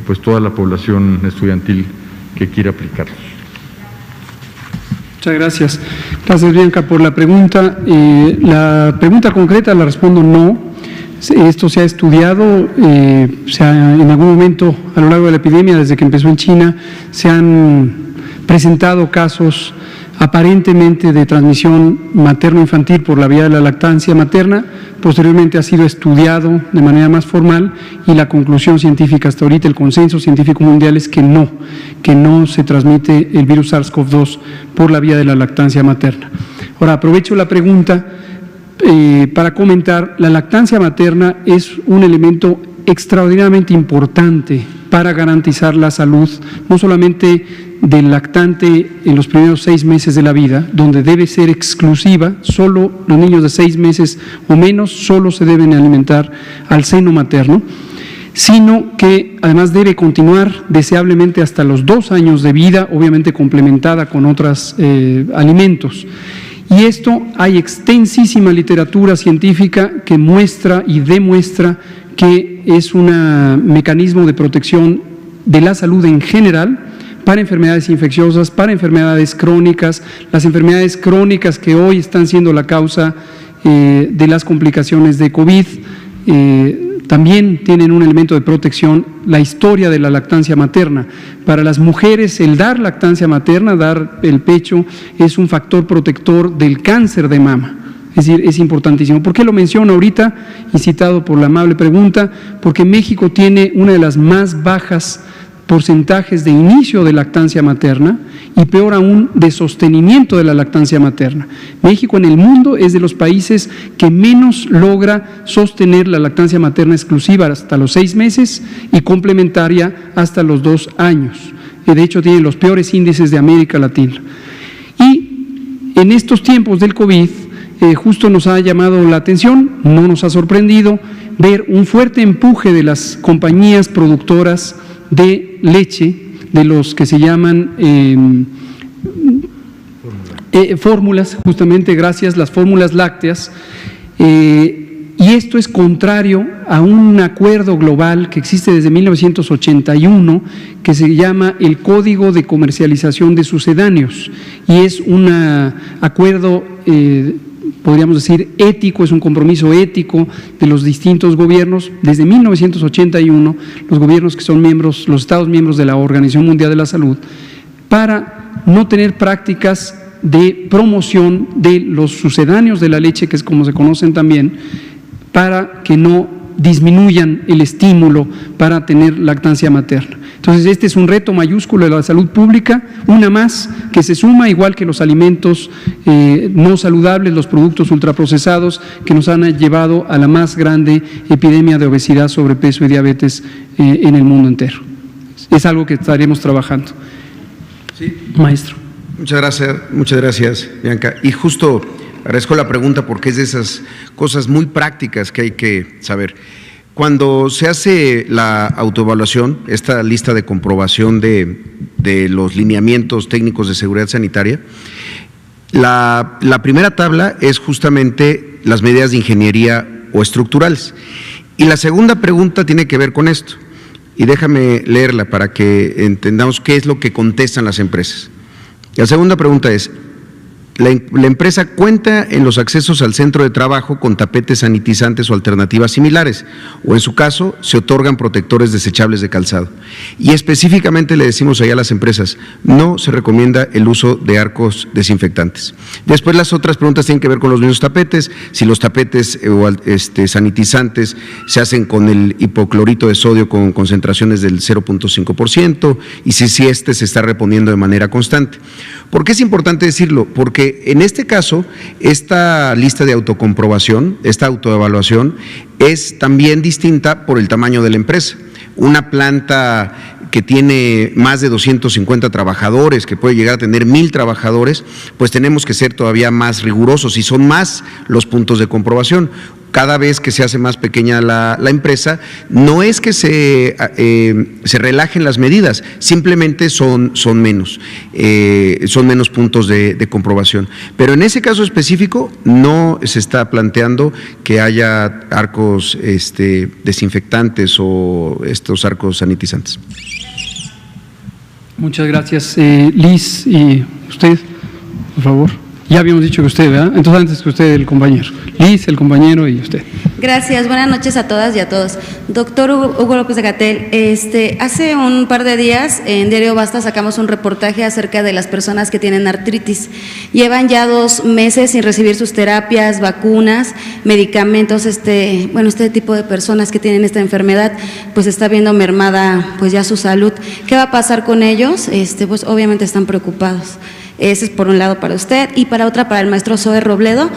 pues toda la población estudiantil que quiera aplicarlos. Muchas gracias. Gracias, Bianca, por la pregunta. La pregunta concreta la respondo no. Esto se ha estudiado, en algún momento a lo largo de la epidemia, desde que empezó en China, se han presentado casos aparentemente de transmisión materno-infantil por la vía de la lactancia materna. Posteriormente ha sido estudiado de manera más formal y la conclusión científica hasta ahorita, el consenso científico mundial es que no se transmite el virus SARS-CoV-2 por la vía de la lactancia materna. Ahora, aprovecho la pregunta para comentar, la lactancia materna es un elemento extraordinariamente importante para garantizar la salud, no solamente del lactante en los primeros 6 meses de la vida, donde debe ser exclusiva, solo los niños de 6 meses o menos solo se deben alimentar al seno materno, sino que además debe continuar deseablemente hasta los 2 años de vida, obviamente complementada con otros alimentos. Y esto hay extensísima literatura científica que muestra y demuestra que es un mecanismo de protección de la salud en general para enfermedades infecciosas, para enfermedades crónicas, las enfermedades crónicas que hoy están siendo la causa de las complicaciones de COVID, también tienen un elemento de protección, la historia de la lactancia materna. Para las mujeres, el dar lactancia materna, dar el pecho, es un factor protector del cáncer de mama. Es decir, es importantísimo. ¿Por qué lo menciono ahorita? Incitado por la amable pregunta, porque México tiene una de las más bajas porcentajes de inicio de lactancia materna y peor aún de sostenimiento de la lactancia materna. México en el mundo es de los países que menos logra sostener la lactancia materna exclusiva hasta los 6 meses y complementaria hasta los 2 años. De hecho, tiene los peores índices de América Latina. Y en estos tiempos del COVID, justo nos ha llamado la atención, no nos ha sorprendido, ver un fuerte empuje de las compañías productoras de leche, de los que se llaman fórmulas, justamente gracias, las fórmulas lácteas, y esto es contrario a un acuerdo global que existe desde 1981, que se llama el Código de Comercialización de Sucedáneos, y es un acuerdo podríamos decir ético, es un compromiso ético de los distintos gobiernos. Desde 1981, los gobiernos que son miembros, los Estados miembros de la Organización Mundial de la Salud, para no tener prácticas de promoción de los sucedáneos de la leche, que es como se conocen también, para que no disminuyan el estímulo para tener lactancia materna. Entonces, este es un reto mayúsculo de la salud pública, una más que se suma, igual que los alimentos no saludables, los productos ultraprocesados, que nos han llevado a la más grande epidemia de obesidad, sobrepeso y diabetes en el mundo entero. Es algo que estaremos trabajando. Sí. Maestro. Muchas gracias, Bianca. Y justo agradezco la pregunta porque es de esas cosas muy prácticas que hay que saber. Cuando se hace la autoevaluación, esta lista de comprobación de los lineamientos técnicos de seguridad sanitaria, la primera tabla es justamente las medidas de ingeniería o estructurales. Y la segunda pregunta tiene que ver con esto. Y déjame leerla para que entendamos qué es lo que contestan las empresas. La segunda pregunta es: la empresa cuenta en los accesos al centro de trabajo con tapetes sanitizantes o alternativas similares, o en su caso se otorgan protectores desechables de calzado. Y específicamente le decimos allá a las empresas, no se recomienda el uso de arcos desinfectantes. Después las otras preguntas tienen que ver con los mismos tapetes, si los tapetes o sanitizantes se hacen con el hipoclorito de sodio con concentraciones del 0.5% y si se está reponiendo de manera constante. ¿Por qué es importante decirlo? Porque en este caso, esta lista de autocomprobación, esta autoevaluación, es también distinta por el tamaño de la empresa. Una planta que tiene más de 250 trabajadores, que puede llegar a tener 1,000 trabajadores, pues tenemos que ser todavía más rigurosos y son más los puntos de comprobación. Cada vez que se hace más pequeña la empresa, no es que se relajen las medidas, simplemente son menos puntos de comprobación. Pero en ese caso específico no se está planteando que haya arcos desinfectantes o estos arcos sanitizantes. Muchas gracias. Liz, y usted, por favor. Ya habíamos dicho que usted, ¿verdad? Entonces antes que usted, el compañero. Liz, el compañero y usted. Gracias, buenas noches a todas y a todos. Doctor Hugo López-Gatell, hace un par de días en Diario Basta sacamos un reportaje acerca de las personas que tienen artritis. Llevan ya 2 meses sin recibir sus terapias, vacunas, medicamentos, este tipo de personas que tienen esta enfermedad, pues está viendo mermada pues ya su salud. ¿Qué va a pasar con ellos? Pues obviamente están preocupados. Ese es por un lado para usted, y para otra para el maestro Zoe Robledo.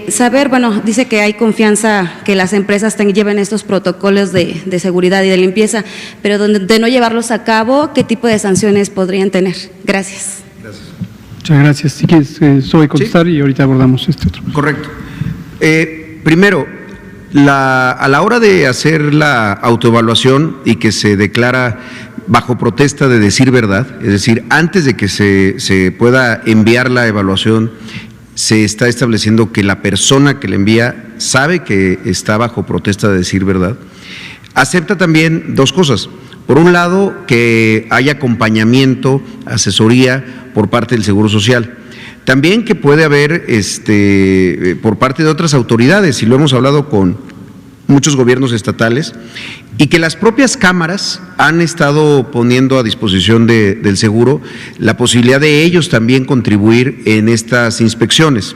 Saber, bueno, dice que hay confianza que las empresas lleven estos protocolos de seguridad y de limpieza, pero de no llevarlos a cabo, ¿qué tipo de sanciones podrían tener? Gracias. Muchas gracias. Si quieres, Zoe, contestar, y ahorita abordamos este otro. Correcto. Primero, a la hora de hacer la autoevaluación y que se declara bajo protesta de decir verdad, es decir, antes de que se pueda enviar la evaluación, se está estableciendo que la persona que le envía sabe que está bajo protesta de decir verdad. Acepta también dos cosas. Por un lado, que haya acompañamiento, asesoría por parte del Seguro Social. También que puede haber por parte de otras autoridades, y lo hemos hablado con muchos gobiernos estatales, y que las propias cámaras han estado poniendo a disposición del seguro la posibilidad de ellos también contribuir en estas inspecciones.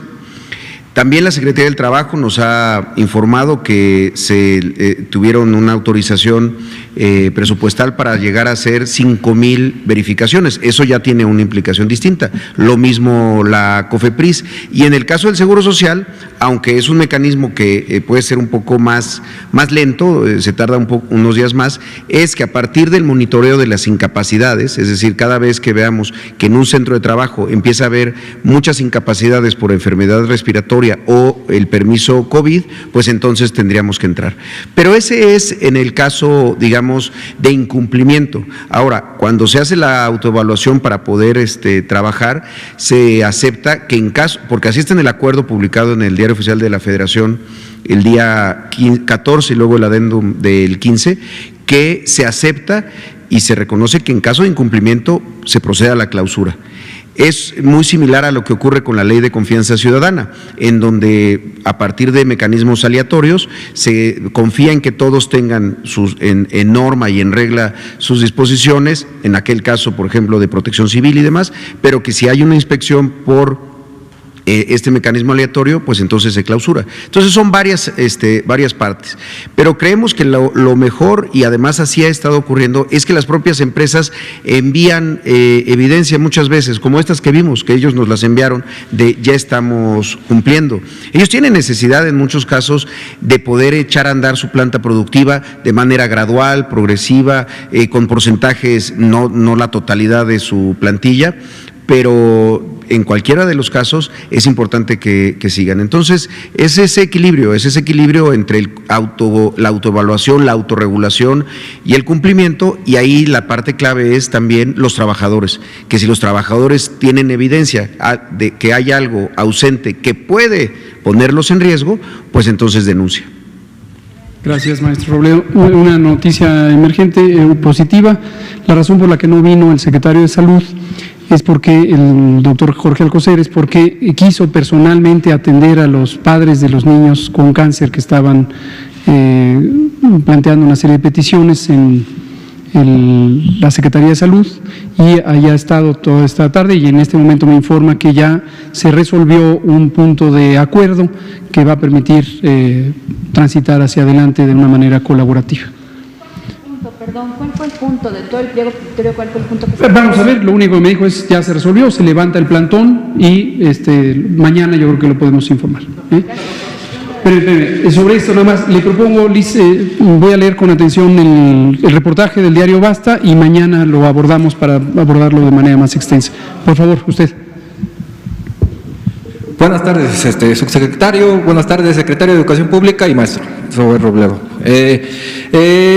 También la Secretaría del Trabajo nos ha informado que se tuvieron una autorización presupuestal para llegar a hacer 5,000 verificaciones. Eso ya tiene una implicación distinta. Lo mismo la COFEPRIS. Y en el caso del Seguro Social, aunque es un mecanismo que puede ser un poco más lento, se tarda unos días más, es que a partir del monitoreo de las incapacidades, es decir, cada vez que veamos que en un centro de trabajo empieza a haber muchas incapacidades por enfermedad respiratoria o el permiso COVID, pues entonces tendríamos que entrar. Pero ese es en el caso, digamos, de incumplimiento. Ahora, cuando se hace la autoevaluación para poder trabajar, se acepta que en caso, porque así está en el acuerdo publicado en el Diario Oficial de la Federación el día 14 y luego el adendum del 15, que se acepta y se reconoce que en caso de incumplimiento se procede a la clausura. Es muy similar a lo que ocurre con la Ley de Confianza Ciudadana, en donde a partir de mecanismos aleatorios se confía en que todos tengan en norma y en regla sus disposiciones, en aquel caso, por ejemplo, de protección civil y demás, pero que si hay una inspección por este mecanismo aleatorio, pues entonces se clausura. Entonces son varias partes, pero creemos que lo mejor, y además así ha estado ocurriendo, es que las propias empresas envían evidencia muchas veces, como estas que vimos, que ellos nos las enviaron, de ya estamos cumpliendo. Ellos tienen necesidad en muchos casos de poder echar a andar su planta productiva de manera gradual, progresiva, con porcentajes, no la totalidad de su plantilla, pero en cualquiera de los casos es importante que sigan. Entonces, es ese equilibrio entre la autoevaluación, la autorregulación y el cumplimiento, y ahí la parte clave es también los trabajadores, que si los trabajadores tienen evidencia de que hay algo ausente que puede ponerlos en riesgo, pues entonces denuncia. Gracias, maestro Robledo. Una noticia emergente positiva. La razón por la que no vino el secretario de Salud es porque el doctor Jorge Alcocer, es porque quiso personalmente atender a los padres de los niños con cáncer que estaban planteando una serie de peticiones en la Secretaría de Salud, y haya estado toda esta tarde, y en este momento me informa que ya se resolvió un punto de acuerdo que va a permitir transitar hacia adelante de una manera colaborativa. Perdón, ¿cuál fue el punto de todo el pliego petitorio? ¿Cuál fue el punto que se... Vamos a ver, lo único que me dijo es ya se resolvió, se levanta el plantón y mañana yo creo que lo podemos informar. Pero, sobre esto nada más le propongo, Liz, voy a leer con atención el reportaje del diario Basta y mañana lo abordamos para abordarlo de manera más extensa. Por favor, usted. Buenas tardes, subsecretario, buenas tardes, secretario de Educación Pública y maestro Zoe Robledo.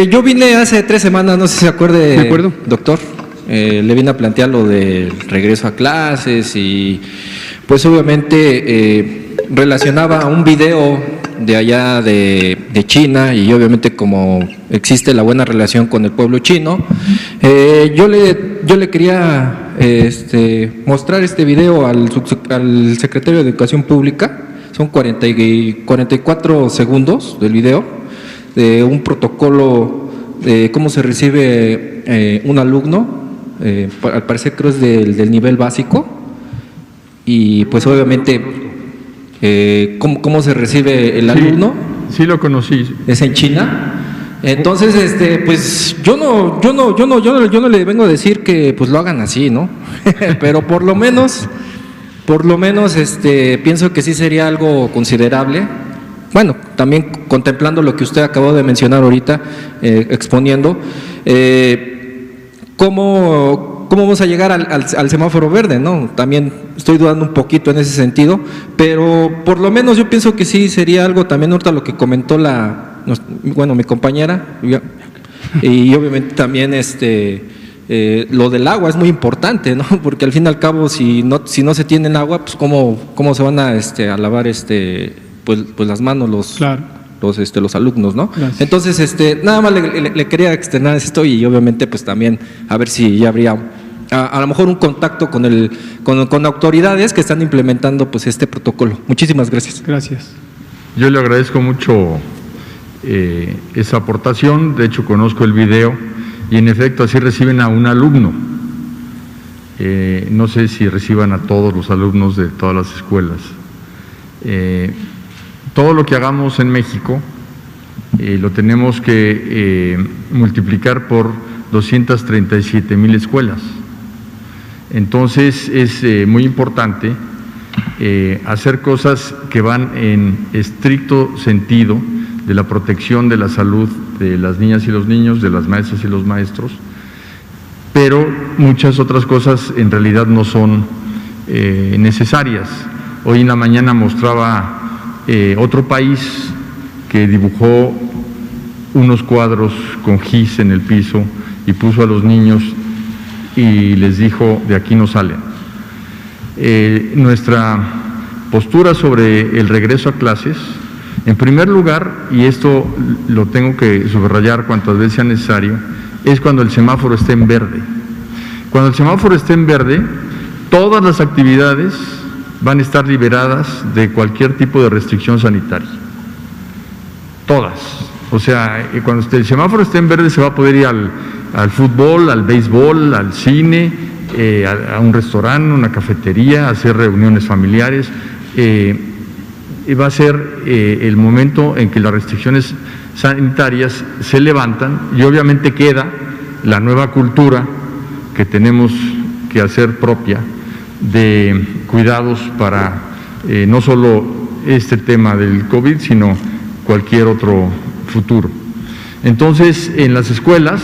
Yo vine hace 3 semanas, no sé si se acuerde, ¿de acuerdo, doctor? Le vine a plantear lo del regreso a clases y pues obviamente relacionaba un video de allá de China, y obviamente como existe la buena relación con el pueblo chino, yo le quería mostrar este video al secretario de Educación Pública. Son 44 segundos del video de un protocolo de cómo se recibe un alumno, al parecer creo es del nivel básico, y pues obviamente cómo se recibe el alumno. Sí lo conocí. Es en China, Entonces, pues yo no le vengo a decir que pues lo hagan así, ¿no? Pero por lo menos, pienso que sí sería algo considerable. Bueno, también contemplando lo que usted acabó de mencionar ahorita, exponiendo, ¿cómo vamos a llegar al semáforo verde, ¿no? También estoy dudando un poquito en ese sentido, pero por lo menos yo pienso que sí sería algo también ahorita lo que comentó mi compañera, y obviamente también lo del agua es muy importante, ¿no? Porque al fin y al cabo si no se tiene agua, pues cómo se van a lavar pues las manos los alumnos, ¿no? Gracias. Entonces, nada más le quería externar esto, y obviamente pues también a ver si ya habría a lo mejor un contacto con autoridades que están implementando pues este protocolo. Muchísimas gracias. Gracias. Yo le agradezco mucho esa aportación. De hecho, conozco el video y en efecto así reciben a un alumno. No sé si reciban a todos los alumnos de todas las escuelas. Todo lo que hagamos en México lo tenemos que multiplicar por 237,000 escuelas. Entonces es muy importante hacer cosas que van en estricto sentido de la protección de la salud de las niñas y los niños, de las maestras y los maestros, pero muchas otras cosas en realidad no son necesarias. Hoy en la mañana mostraba otro país que dibujó unos cuadros con gis en el piso y puso a los niños y les dijo: de aquí no salen. Nuestra postura sobre el regreso a clases, en primer lugar, y esto lo tengo que subrayar cuantas veces sea necesario, es cuando el semáforo esté en verde. Cuando el semáforo esté en verde, todas las actividades van a estar liberadas de cualquier tipo de restricción sanitaria. Todas. O sea, cuando el semáforo esté en verde se va a poder ir al fútbol, al béisbol, al cine, a un restaurante, una cafetería, a hacer reuniones familiares. Y va a ser el momento en que las restricciones sanitarias se levantan y obviamente queda la nueva cultura que tenemos que hacer propia de cuidados para no solo este tema del COVID, sino cualquier otro futuro. Entonces, en las escuelas,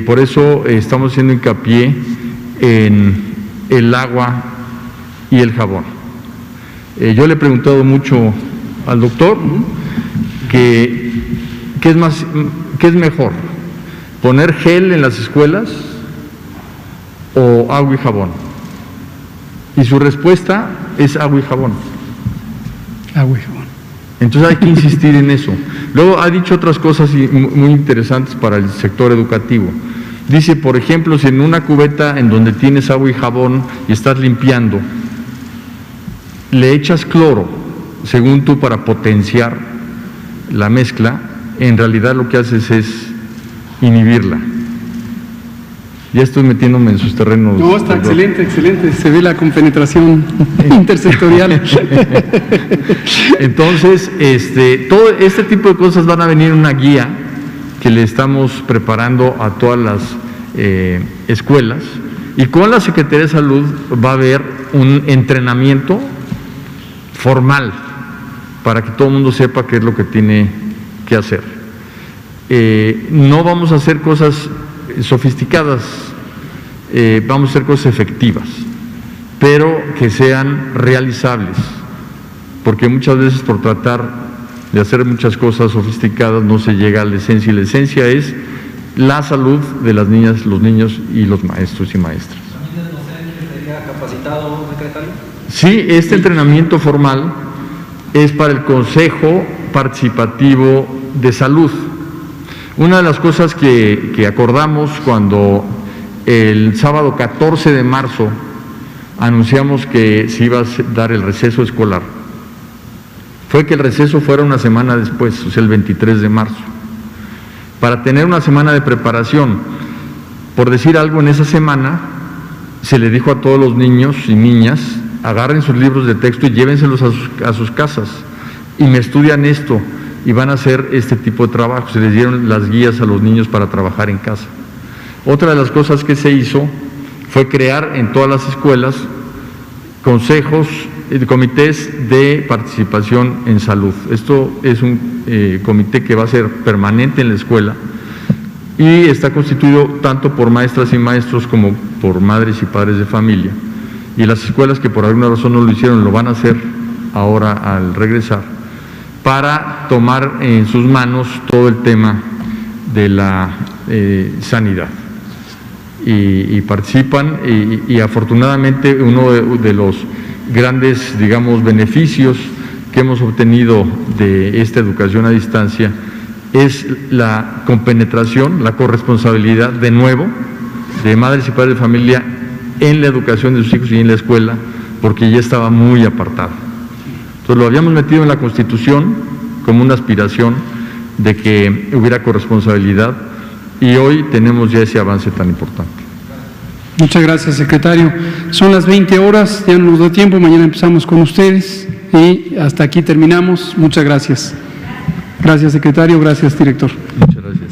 por eso estamos haciendo hincapié en el agua y el jabón. Yo le he preguntado mucho al doctor ¿qué es mejor? ¿Poner gel en las escuelas o agua y jabón? Y su respuesta es agua y jabón. Agua y jabón. Entonces hay que insistir en eso. Luego ha dicho otras cosas muy interesantes para el sector educativo. Dice, por ejemplo, si en una cubeta en donde tienes agua y jabón y estás limpiando, le echas cloro, según tú, para potenciar la mezcla, en realidad lo que haces es inhibirla. Ya estoy metiéndome en sus terrenos. No, está excelente, excelente. Se ve la compenetración intersectorial. Entonces, todo este tipo de cosas van a venir en una guía que le estamos preparando a todas las escuelas, y con la Secretaría de Salud va a haber un entrenamiento formal para que todo el mundo sepa qué es lo que tiene que hacer. No vamos a hacer cosas sofisticadas, vamos a hacer cosas efectivas, pero que sean realizables, porque muchas veces por tratar de hacer muchas cosas sofisticadas no se llega a la esencia, y la esencia es la salud de las niñas, los niños y los maestros y maestras. ¿También docente sería capacitado, secretario? Sí, este entrenamiento formal es para el Consejo Participativo de Salud. Una de las cosas que acordamos cuando el sábado 14 de marzo anunciamos que se iba a dar el receso escolar, fue que el receso fuera una semana después, o sea, el 23 de marzo, para tener una semana de preparación. Por decir algo, en esa semana se le dijo a todos los niños y niñas: agarren sus libros de texto y llévenselos a sus casas y me estudian esto, y van a hacer este tipo de trabajo. Se les dieron las guías a los niños para trabajar en casa. Otra de las cosas que se hizo fue crear en todas las escuelas consejos, comités de participación en salud. Esto es un comité que va a ser permanente en la escuela y está constituido tanto por maestras y maestros como por madres y padres de familia. Y las escuelas que por alguna razón no lo hicieron, lo van a hacer ahora al regresar, para tomar en sus manos todo el tema de la sanidad. Y participan y afortunadamente uno de los grandes, digamos, beneficios que hemos obtenido de esta educación a distancia es la compenetración, la corresponsabilidad de nuevo de madres y padres de familia en la educación de sus hijos y en la escuela, porque ya estaba muy apartado. Entonces lo habíamos metido en la Constitución como una aspiración de que hubiera corresponsabilidad y hoy tenemos ya ese avance tan importante. Muchas gracias, secretario. Son las 20 horas, ya no nos da tiempo, mañana empezamos con ustedes y hasta aquí terminamos. Muchas gracias. Gracias, secretario, gracias, director. Muchas gracias.